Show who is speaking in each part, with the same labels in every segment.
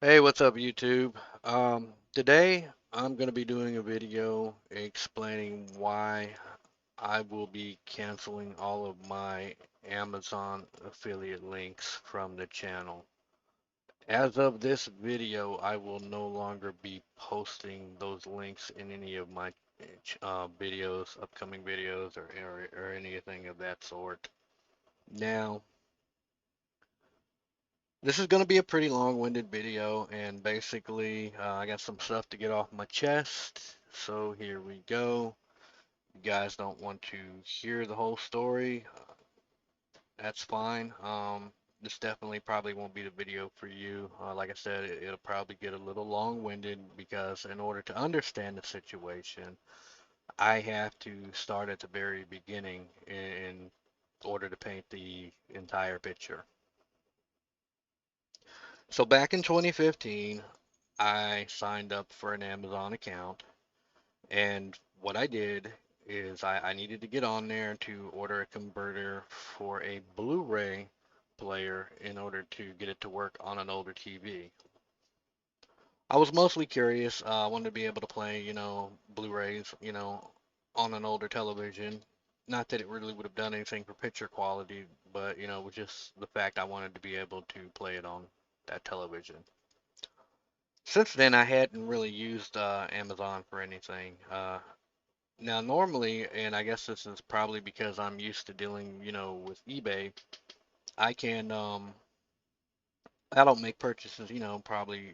Speaker 1: Hey, what's up, YouTube? Today I'm going to be doing a video explaining why I will be canceling all of my Amazon affiliate links from the channel. As of this video, I will no longer be posting those links in any of my videos, upcoming videos, or anything of that sort. Now, this is going to be a pretty long-winded video, and basically, I got some stuff to get off my chest. So here we go. You guys don't want to hear the whole story, that's fine. This definitely probably won't be the video for you. Like I said, it'll probably get a little long-winded because in order to understand the situation, I have to start at the very beginning in order to paint the entire picture. So back in 2015, I signed up for an Amazon account, and what I did is I needed to get on there to order a converter for a Blu-ray player in order to get it to work on an older TV. I was mostly curious. I wanted to be able to play, Blu-rays, on an older television. Not that it really would have done anything for picture quality, but, it was just the fact I wanted to be able to play it on that television. Since then, I hadn't really used Amazon for anything. Now, normally, and I guess this is probably because I'm used to dealing, with eBay, I can, I don't make purchases, probably,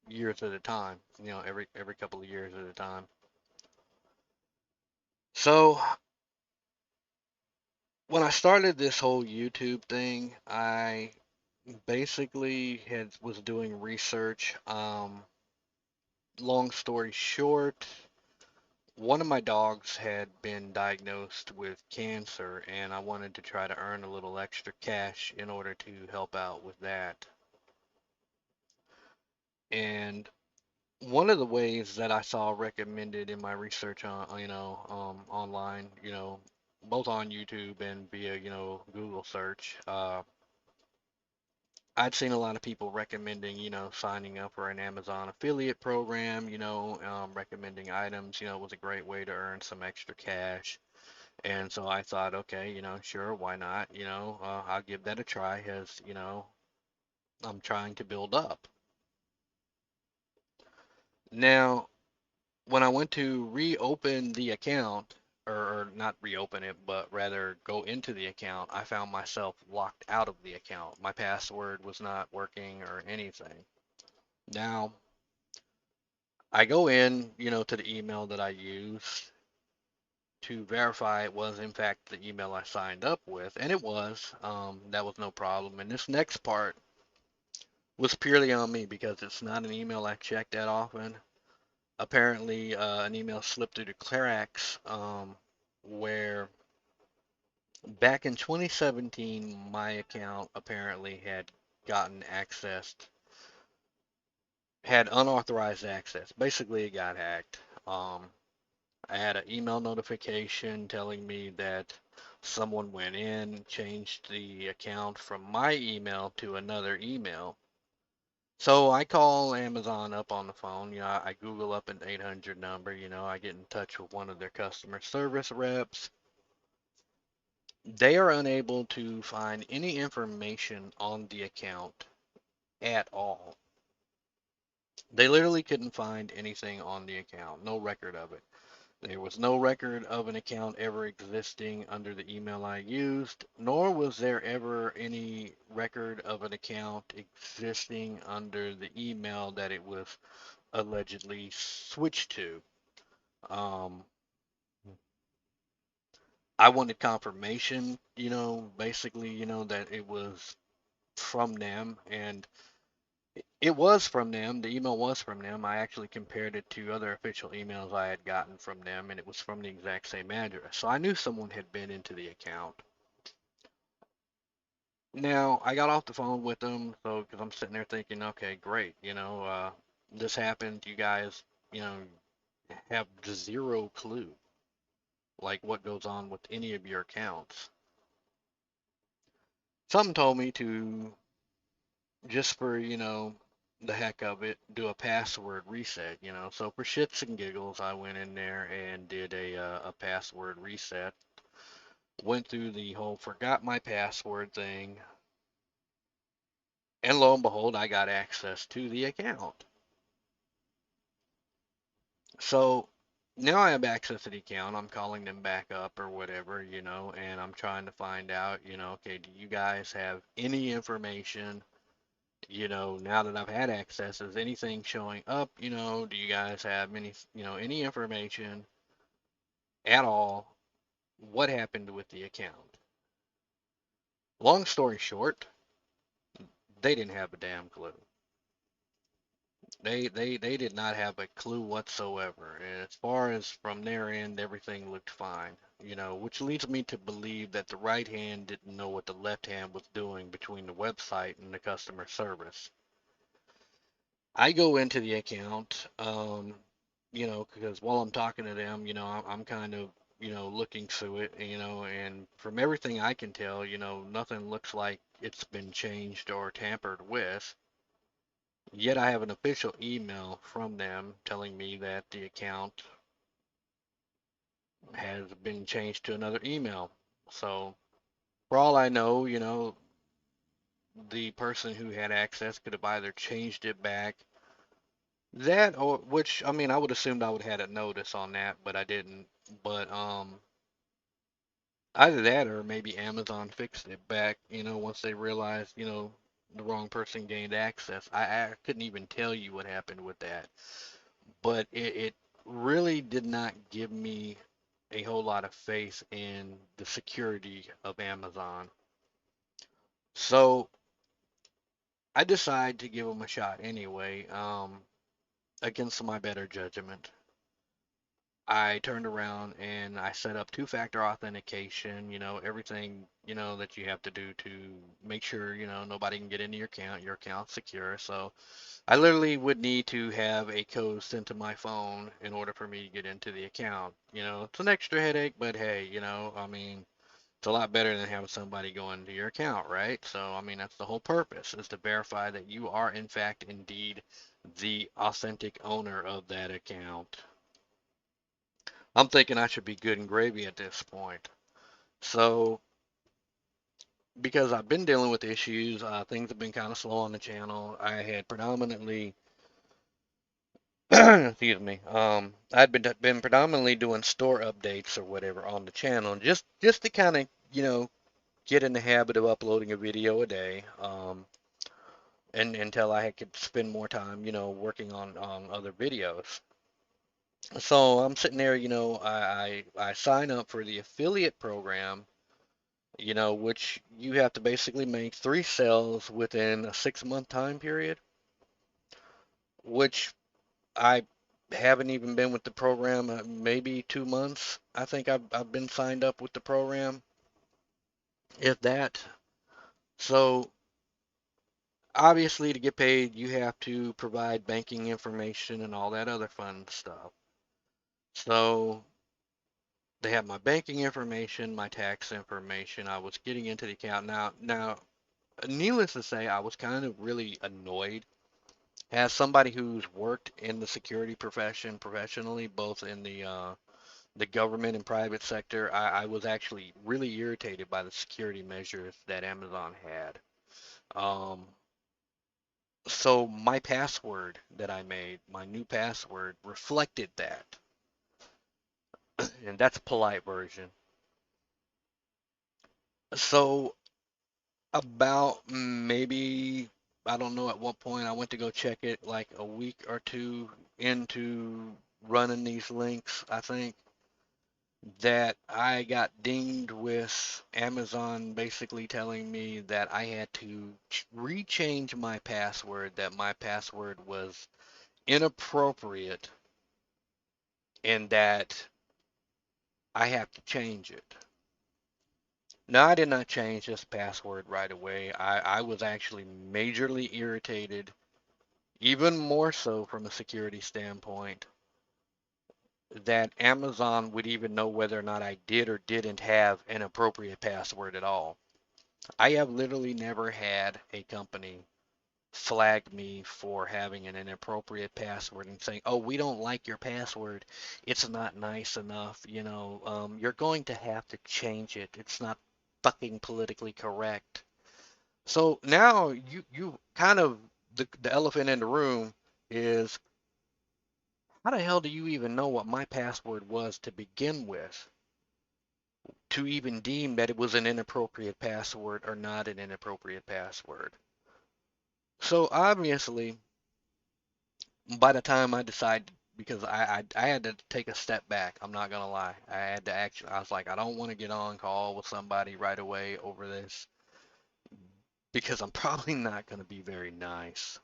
Speaker 1: years at a time, every couple of years at a time. So when I started this whole YouTube thing, I basically was doing research. Long story short, one of my dogs had been diagnosed with cancer, and I wanted to try to earn a little extra cash in order to help out with that. And one of the ways that I saw recommended in my research on, online, both on YouTube and via, Google search, I'd seen a lot of people recommending, signing up for an Amazon affiliate program, recommending items, was a great way to earn some extra cash. And so I thought, okay, sure, why not? I'll give that a try as, I'm trying to build up. Now, when I went to reopen the account, or not reopen it, but rather go into the account, I found myself locked out of the account. My password was not working or anything. Now, I go in, to the email that I used to verify it was in fact the email I signed up with, and it was. That was no problem. And this next part was purely on me because it's not an email I check that often. Apparently, an email slipped through the cracks, where back in 2017, my account apparently had gotten accessed, had unauthorized access. Basically, it got hacked. I had an email notification telling me that someone went in, changed the account from my email to another email. So I call Amazon up on the phone. I Google up an 800 number. I get in touch with one of their customer service reps. They are unable to find any information on the account at all. They literally couldn't find anything on the account, no record of it. There was no record of an account ever existing under the email I used, nor was there ever any record of an account existing under the email that it was allegedly switched to. Um, I wanted confirmation, basically, that it was from them, and it was from them. The email was from them. I actually compared it to other official emails I had gotten from them, and it was from the exact same address. So I knew someone had been into the account. Now, I got off the phone with them, so because I'm sitting there thinking, okay, great, this happened. You guys, you know, have zero clue, like what goes on with any of your accounts. Something told me to just for, the heck of it, do a password reset, you know. So for shits and giggles, I went in there and did a password reset. Went through the whole forgot my password thing, and lo and behold, I got access to the account. So now I have access to the account. I'm calling them back up or whatever, you know, and I'm trying to find out, you know, okay, do you guys have any information, you know, now that I've had access, is anything showing up, you know, do you guys have any, you know, any information at all? What happened with the account? Long story short, they didn't have a damn clue. They did not have a clue whatsoever. And as far as from their end, everything looked fine. You know, which leads me to believe that the right hand didn't know what the left hand was doing between the website and the customer service. I go into the account, you know, because while I'm talking to them, you know, I'm kind of, you know, looking through it, you know, and from everything I can tell, you know, nothing looks like it's been changed or tampered with. Yet I have an official email from them telling me that the account has been changed to another email. So, for all I know, you know, the person who had access could have either changed it back, that or which I mean, I would assumed I would have had a notice on that, but I didn't. But either that or maybe Amazon fixed it back, you know, once they realized, you know, the wrong person gained access. I couldn't even tell you what happened with that. But it really did not give me a whole lot of faith in the security of Amazon. So I decided to give them a shot anyway, against my better judgment. I turned around and I set up two-factor authentication, you know, everything, you know, that you have to do to make sure, you know, nobody can get into your account's secure. So I literally would need to have a code sent to my phone in order for me to get into the account. You know, it's an extra headache, but hey, you know, I mean, it's a lot better than having somebody go into your account, right? So, I mean, that's the whole purpose is to verify that you are, in fact, indeed the authentic owner of that account. I'm thinking I should be good and gravy at this point. So, because I've been dealing with issues, things have been kind of slow on the channel. I had predominantly excuse me. I'd been predominantly doing store updates or whatever on the channel, just to kind of get in the habit of uploading a video a day. And until I could spend more time working on other videos. So I'm sitting there, I sign up for the affiliate program, which you have to basically make three sales within a 6 month time period, which I haven't even been with the program, maybe 2 months. I think I've been signed up with the program, if that. So obviously, to get paid, you have to provide banking information and all that other fun stuff. So they have my banking information, my tax information. I was getting into the account now. Needless to say, I was kind of really annoyed. As somebody who's worked in the security profession professionally, both in the government and private sector, I was actually really irritated by the security measures that Amazon had. Um, so my password that I made, my new password, reflected that, and that's a polite version. So about maybe I don't know at what point I went to go check it, like a week or two into running these links, I think that I got dinged with Amazon basically telling me that I had to rechange my password, that my password was inappropriate, and that I have to change it. Now, I did not change this password right away. I was actually majorly irritated, even more so from a security standpoint, that Amazon would even know whether or not I did or didn't have an appropriate password at all. I have literally never had a company flagged me for having an inappropriate password and saying, "Oh, we don't like your password. It's not nice enough. You're going to have to change it. It's not fucking politically correct." So now you kind of the elephant in the room is how the hell do you even know what my password was to begin with to even deem that it was an inappropriate password or not an inappropriate password? So obviously, by the time I decided, because I had to take a step back, I'm not gonna lie. I had to actually, I was like, I don't want to get on call with somebody right away over this because I'm probably not gonna be very nice,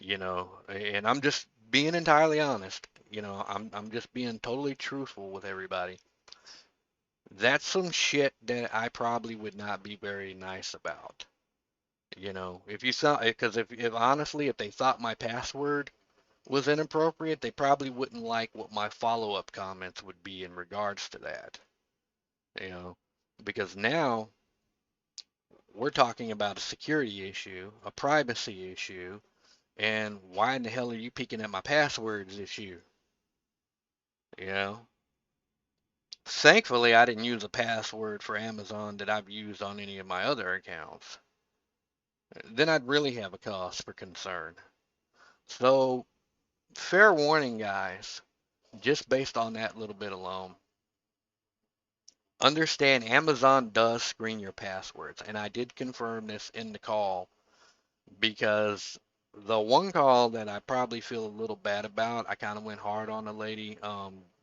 Speaker 1: and I'm just being entirely honest. I'm just being totally truthful with everybody. That's some shit that I probably would not be very nice about. If you saw, because if honestly, if they thought my password was inappropriate, they probably wouldn't like what my follow-up comments would be in regards to that. You know, because now we're talking about a security issue, a privacy issue, and why in the hell are you peeking at my passwords issue? You know, Thankfully, I didn't use a password for Amazon that I've used on any of my other accounts. Then I'd really have a cause for concern. So, fair warning, guys, just based on that little bit alone, understand Amazon does screen your passwords, and I did confirm this in the call because the one call that I probably feel a little bad about, I kind of went hard on the lady,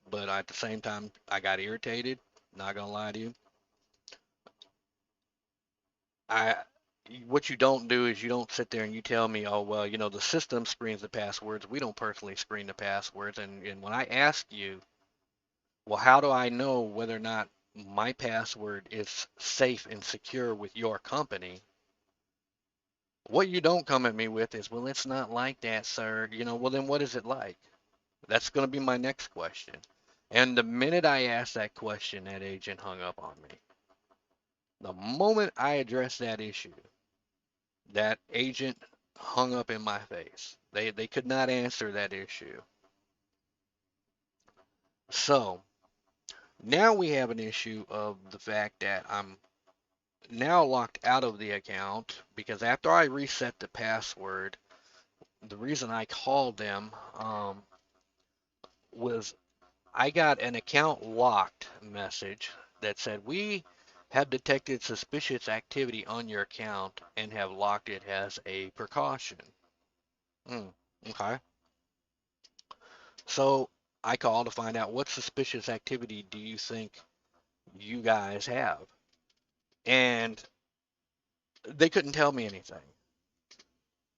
Speaker 1: but at the same time, I got irritated. Not gonna lie to you. I what you don't do is you don't sit there and you tell me, oh well, the system screens the passwords. We don't personally screen the passwords. And when I ask you, well, how do I know whether or not my password is safe and secure with your company? What you don't come at me with is, well, it's not like that, sir. Well then what is it like? That's going to be my next question. And the minute I asked that question, that agent hung up on me. The moment I addressed that issue, that agent hung up in my face. They could not answer that issue. So now we have an issue of the fact that I'm now locked out of the account because after I reset the password, the reason I called them was I got an account locked message that said we have detected suspicious activity on your account and have locked it as a precaution. Hmm. Okay. So I called to find out what suspicious activity do you think you guys have? And they couldn't tell me anything.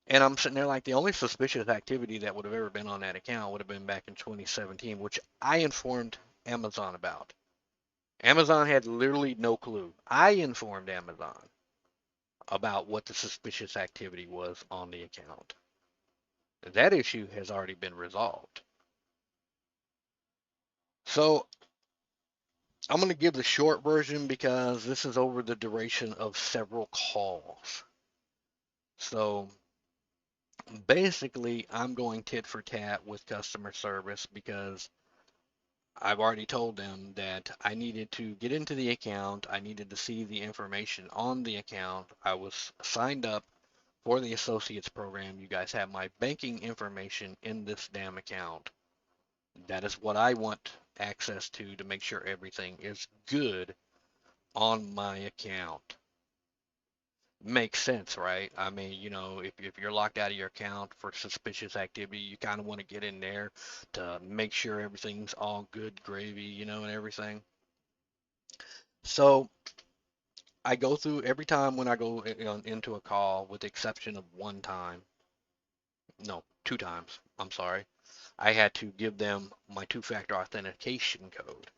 Speaker 1: And I'm sitting there like the only suspicious activity that would have ever been on that account would have been back in 2017, which I informed Amazon about. Amazon had literally no clue. I informed Amazon about what the suspicious activity was on the account. That issue has already been resolved. So I'm going to give the short version because this is over the duration of several calls. So basically, I'm going tit for tat with customer service because I've already told them that I needed to get into the account. I needed to see the information on the account. I was signed up for the associates program. You guys have my banking information in this damn account. That is what I want access to make sure everything is good on my account. Makes sense, right? I mean, if you're locked out of your account for suspicious activity, you kind of want to get in there to make sure everything's all good gravy, and everything. So I go through every time when I go into a call, with the exception of one time, no, two times, I'm sorry, I had to give them my two-factor authentication code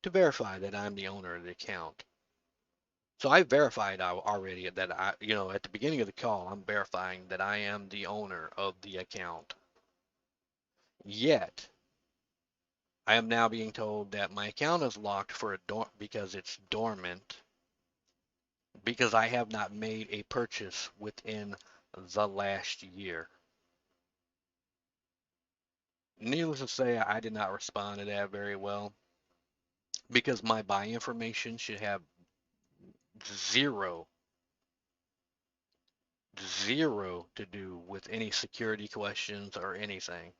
Speaker 1: to verify that I'm the owner of the account. So I verified already that at the beginning of the call, I'm verifying that I am the owner of the account. Yet, I am now being told that my account is locked because it's dormant because I have not made a purchase within the last year. Needless to say, I did not respond to that very well because my buy information should have zero, zero to do with any security questions or anything.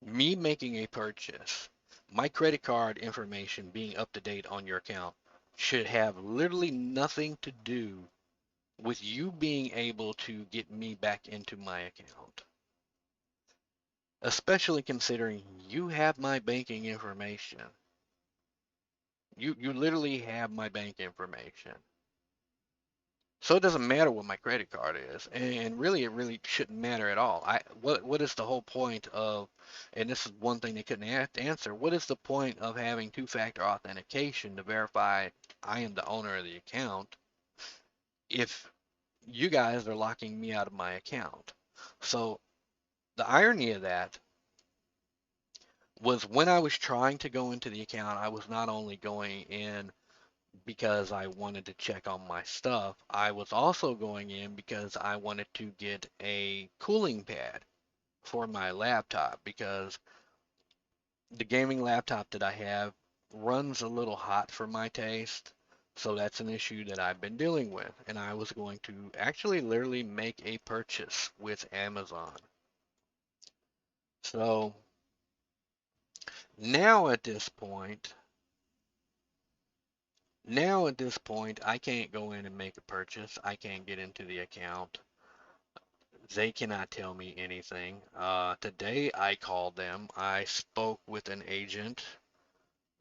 Speaker 1: Me making a purchase, my credit card information being up to date on your account should have literally nothing to do with you being able to get me back into my account. Especially considering you have my banking information. You literally have my bank information. So it doesn't matter what my credit card is, and really, it really shouldn't matter at all. What is the whole point of, and this is one thing they couldn't answer. What is the point of having two-factor authentication to verify I am the owner of the account if you guys are locking me out of my account? So the irony of that was when I was trying to go into the account, I was not only going in because I wanted to check on my stuff. I was also going in because I wanted to get a cooling pad for my laptop because the gaming laptop that I have runs a little hot for my taste. So that's an issue that I've been dealing with. And I was going to actually literally make a purchase with Amazon. So now at this point, I can't go in and make a purchase. I can't get into the account. They cannot tell me anything. Today I called them. I spoke with an agent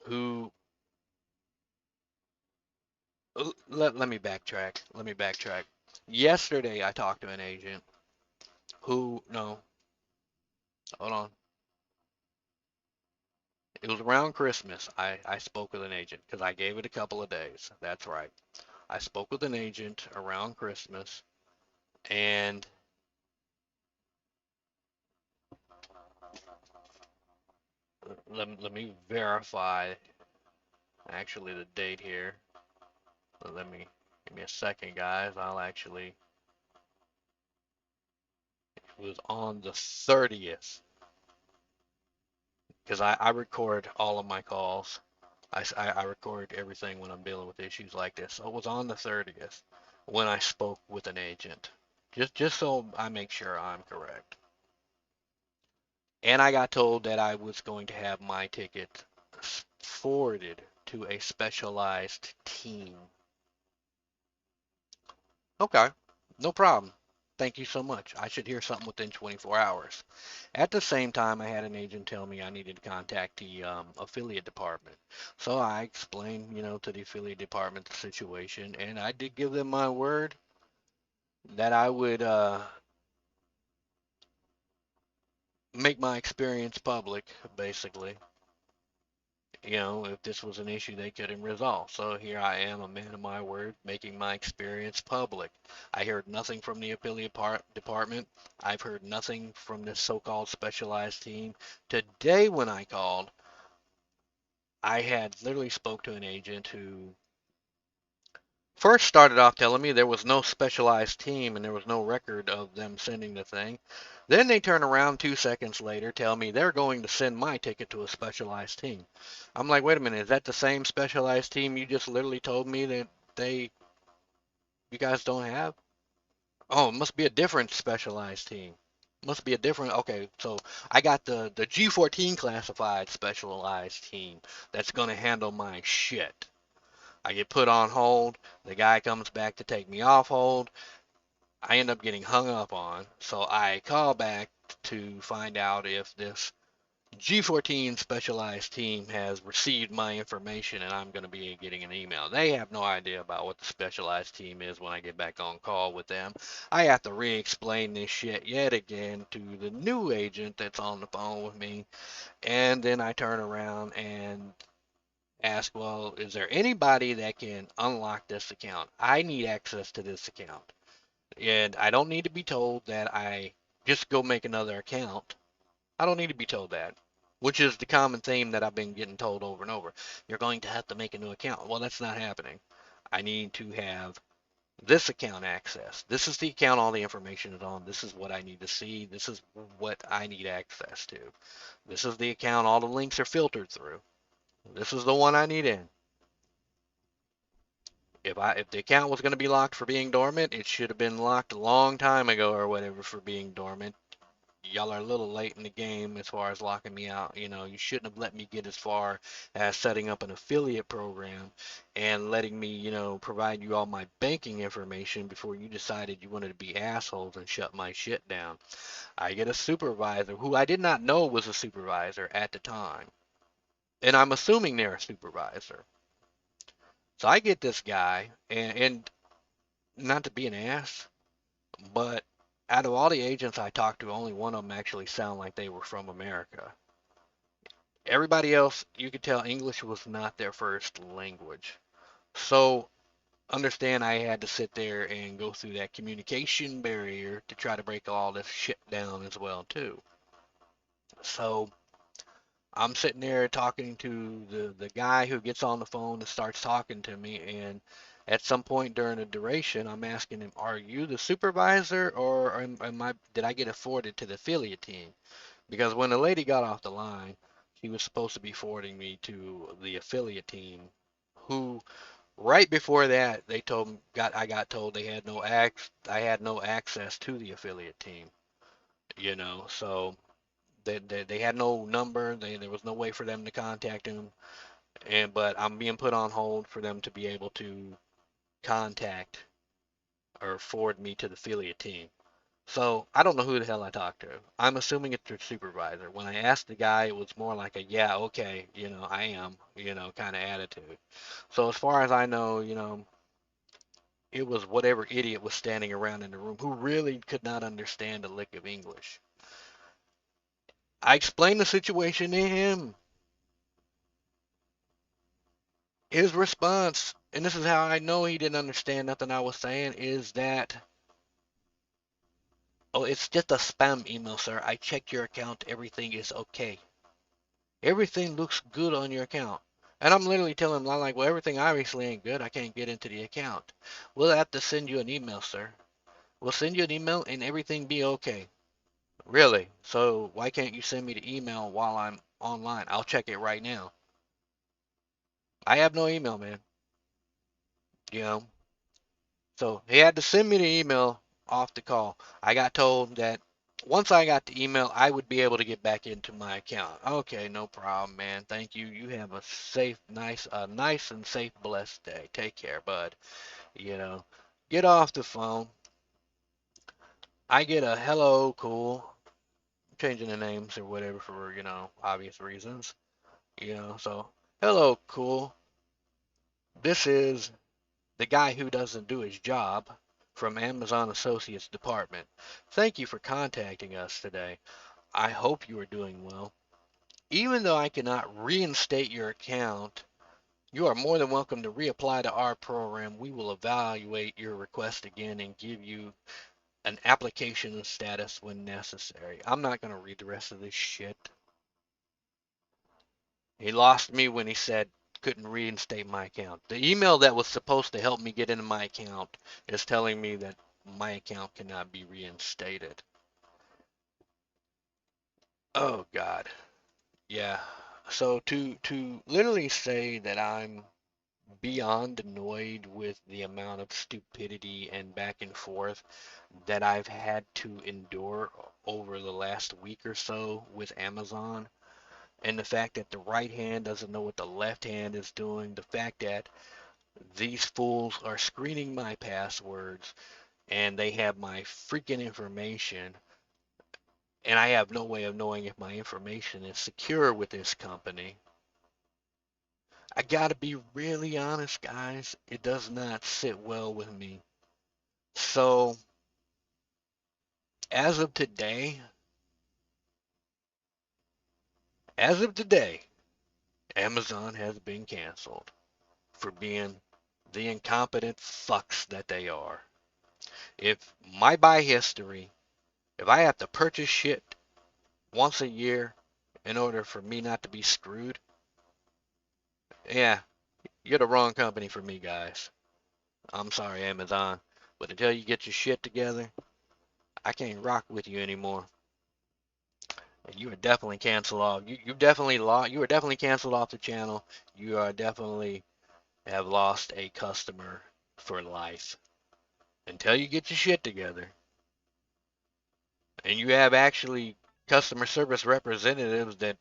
Speaker 1: who. Let me backtrack. Let me backtrack. Yesterday I talked to an agent who. No, hold on. It was around Christmas. I spoke with an agent because I gave it a couple of days. That's right. I spoke with an agent around Christmas and let me verify actually the date here. Let me give me a second, guys. I'll actually. It was on the 30th because I record all of my calls. I record everything when I'm dealing with issues like this. So it was on the 30th when I spoke with an agent. Just so I make sure I'm correct. And I got told that I was going to have my ticket forwarded to a specialized team. Okay, no problem. Thank you so much. I should hear something within 24 hours. At the same time, I had an agent tell me I needed to contact the affiliate department. So I explained, to the affiliate department the situation, and I did give them my word that I would make my experience public, basically. If this was an issue they couldn't resolve. So here I am, a man of my word, making my experience public. I heard nothing from the affiliate department. I've heard nothing from this so-called specialized team. Today when I called, I had literally spoke to an agent who first started off telling me there was no specialized team and there was no record of them sending the thing. Then they turn around 2 seconds later, tell me they're going to send my ticket to a specialized team. I'm like, wait a minute, is that the same specialized team you just literally told me that you guys don't have? Oh, it must be a different specialized team. Must be a different. Okay, so I got the G14 classified specialized team that's gonna handle my shit. I get put on hold. The guy comes back to take me off hold. I end up getting hung up on. So I call back to find out if this G14 specialized team has received my information and I'm going to be getting an email. They have no idea about what the specialized team is when I get back on call with them. I have to re explain this shit yet again to the new agent that's on the phone with me. And then I turn around and ask, well, is there anybody that can unlock this account? I need access to this account. And I don't need to be told that I just go make another account. I don't need to be told that, which is the common theme that I've been getting told over and over. You're going to have to make a new account. Well, that's not happening. I need to have This account access. This is the account all the information is on. This is what I need to see. This is what I need access to. This is the account all the links are filtered through. This is the one I need in. If the account was going to be locked for being dormant, it should have been locked a long time ago or whatever for being dormant. Y'all are a little late in the game as far as locking me out. You know, you shouldn't have let me get as far as setting up an affiliate program and letting me, provide you all my banking information before you decided you wanted to be assholes and shut my shit down. I get a supervisor who I did not know was a supervisor at the time. And I'm assuming they're a supervisor. So I get this guy, and not to be an ass, but out of all the agents I talked to, only one of them actually sounded like they were from America. Everybody else, you could tell English was not their first language. So understand I had to sit there and go through that communication barrier to try to break all this shit down as well too. So I'm sitting there talking to the guy who gets on the phone and starts talking to me, and at some point during the duration, I'm asking him, "Are you the supervisor, or am I? Did I get afforded to the affiliate team?" Because when the lady got off the line, she was supposed to be forwarding me to the affiliate team, who right before that they told got I got told they had no I had no access to the affiliate team. So they had no number. There was no way for them to contact him, but I'm being put on hold for them to be able to contact or forward me to the affiliate team. So I don't know who the hell I talked to. I'm assuming it's their supervisor. When I asked the guy, it was more like a yeah, okay, I am, kind of attitude. So as far as I know, it was whatever idiot was standing around in the room who really could not understand a lick of English. I explained the situation to him. His response, and this is how I know he didn't understand nothing I was saying, is that, "Oh, it's just a spam email, sir. I checked your account. Everything is okay. Everything looks good on your account." And I'm literally telling him, I'm like, "Well, everything obviously ain't good. I can't get into the account. We'll have to send you an email, sir. We'll send you an email and everything be okay." Really? So why can't you send me the email while I'm online? I'll check it right now. I have no email, man. You know, So he had to send me the email off the call. I got told that once I got the email, I would be able to get back into my account. Okay, no problem, man. Thank you. You have a nice and safe, blessed day. Take care, bud. You know, get off the phone. I get a hello, cool, changing the names or whatever for, obvious reasons. So hello, cool. This is the guy who doesn't do his job from Amazon Associates Department. Thank you for contacting us today. I hope you are doing well. Even though I cannot reinstate your account, you are more than welcome to reapply to our program. We will evaluate your request again and give you an application status when necessary. I'm not going to read the rest of this shit. He lost me when he said couldn't reinstate my account. The email that was supposed to help me get into my account is telling me that my account cannot be reinstated. Oh God. Yeah. So to literally say that I'm beyond annoyed with the amount of stupidity and back and forth that I've had to endure over the last week or so with Amazon, and the fact that the right hand doesn't know what the left hand is doing, the fact that these fools are screening my passwords and they have my freaking information, and I have no way of knowing if my information is secure with this company. I gotta be really honest, guys. It does not sit well with me. So, as of today, as of today, Amazon has been canceled for being the incompetent fucks that they are. If my buy history, if I have to purchase shit once a year in order for me not to be screwed, yeah, you're the wrong company for me, guys. I'm sorry, Amazon, but until you get your shit together, I can't rock with you anymore. You are definitely canceled off. You definitely lost. You are definitely canceled off the channel. You are definitely have lost a customer for life until you get your shit together and you have actually customer service representatives that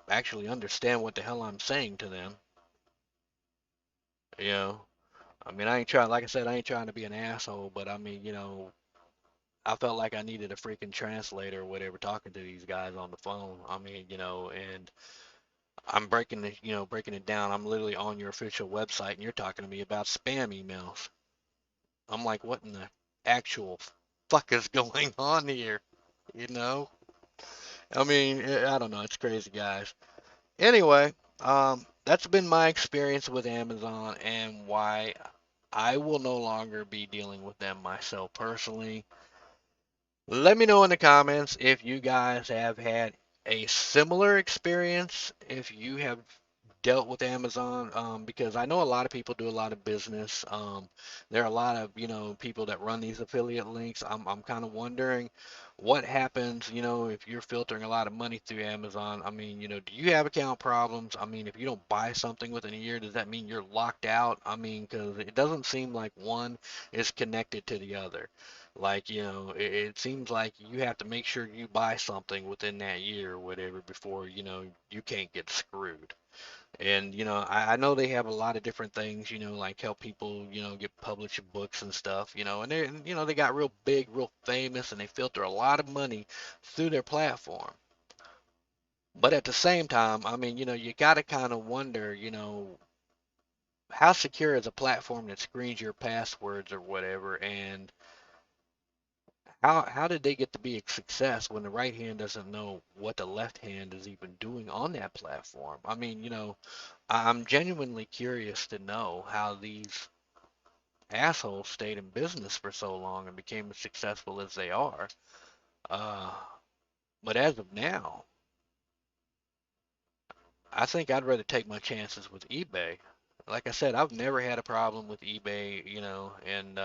Speaker 1: actually understand what the hell I'm saying to them. You know, I mean, I ain't trying. Like I said, I ain't trying to be an asshole, but I mean, I felt like I needed a freaking translator or whatever talking to these guys on the phone. I mean, and I'm breaking it down. I'm literally on your official website and you're talking to me about spam emails. I'm like, what in the actual fuck is going on here? You know? I mean, I don't know. It's crazy, guys. Anyway, that's been my experience with Amazon and why I will no longer be dealing with them myself personally. Let me know in the comments if you guys have had a similar experience, if you have dealt with Amazon, because I know a lot of people do a lot of business. There are a lot of, people that run these affiliate links. I'm kind of wondering what happens, if you're filtering a lot of money through Amazon. I mean, do you have account problems? I mean, if you don't buy something within a year, does that mean you're locked out? I mean, because it doesn't seem like one is connected to the other. Like, it seems like you have to make sure you buy something within that year or whatever before, you can't get screwed. And, I know they have a lot of different things, like help people, get published books and stuff, they got real big, real famous, and they filter a lot of money through their platform. But at the same time, I mean, you got to kind of wonder, how secure is a platform that screens your passwords or whatever, and how did they get to be a success when the right hand doesn't know what the left hand is even doing on that platform? I mean, I'm genuinely curious to know how these assholes stayed in business for so long and became as successful as they are. Uh, but as of now, I think I'd rather take my chances with eBay. Like I said, I've never had a problem with eBay, and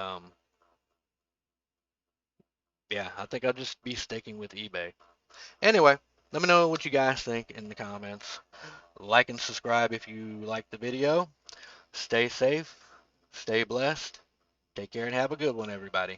Speaker 1: yeah, I think I'll just be sticking with eBay. Anyway, let me know what you guys think in the comments. Like and subscribe if you like the video. Stay safe, stay blessed, take care, and have a good one, everybody.